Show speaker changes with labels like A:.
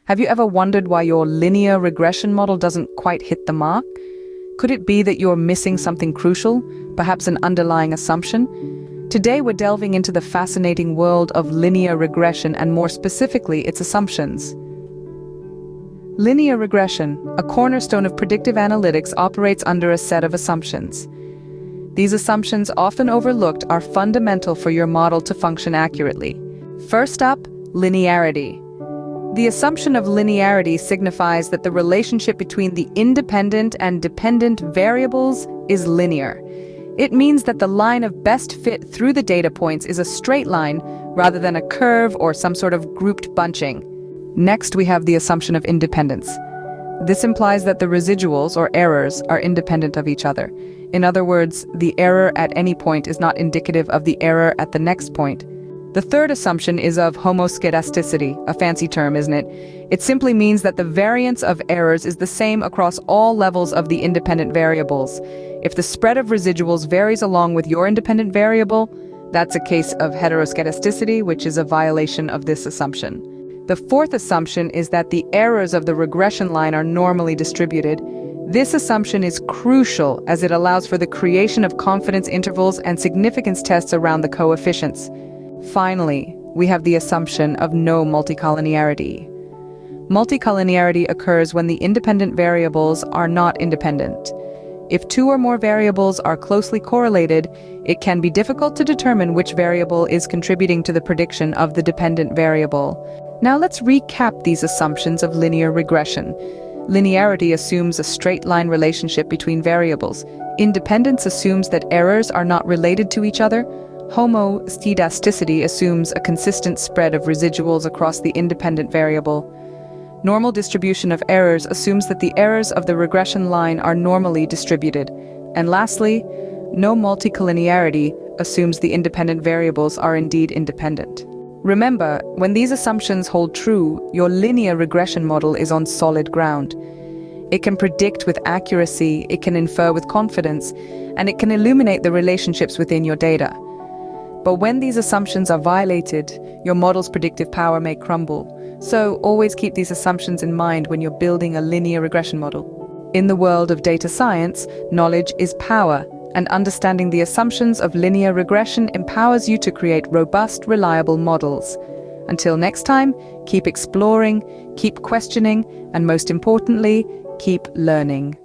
A: Have you ever wondered why your linear regression model doesn't quite hit the mark? Could it be that you're missing something crucial, perhaps an underlying assumption? Today we're delving into the fascinating world of linear regression and more specifically its assumptions. Linear regression, a cornerstone of predictive analytics, operates under a set of assumptions. These assumptions, often overlooked, are fundamental for your model to function accurately. First up, linearity. The assumption of linearity signifies that the relationship between the independent and dependent variables is linear. It means that the line of best fit through the data points is a straight line rather than a curve or some sort of grouped bunching. Next, we have the assumption of independence. This implies that the residuals, or errors, are independent of each other. In other words, the error at any point is not indicative of the error at the next point. The third assumption is of homoscedasticity, a fancy term, isn't it? It simply means that the variance of errors is the same across all levels of the independent variables. If the spread of residuals varies along with your independent variable, that's a case of heteroscedasticity, which is a violation of this assumption. The fourth assumption is that the errors of the regression line are normally distributed. This assumption is crucial as it allows for the creation of confidence intervals and significance tests around the coefficients. Finally, we have the assumption of no multicollinearity. Multicollinearity occurs when the independent variables are not independent. If two or more variables are closely correlated, it can be difficult to determine which variable is contributing to the prediction of the dependent variable. Now let's recap these assumptions of linear regression. Linearity assumes a straight-line relationship between variables. Independence assumes that errors are not related to each other. Homoscedasticity assumes a consistent spread of residuals across the independent variable. Normal distribution of errors assumes that the errors of the regression line are normally distributed. And lastly, no multicollinearity assumes the independent variables are indeed independent. Remember, when these assumptions hold true, your linear regression model is on solid ground. It can predict with accuracy, it can infer with confidence, and it can illuminate the relationships within your data. But when these assumptions are violated, your model's predictive power may crumble. So always keep these assumptions in mind when you're building a linear regression model. In the world of data science, knowledge is power, and understanding the assumptions of linear regression empowers you to create robust, reliable models. Until next time, keep exploring, keep questioning, and most importantly, keep learning.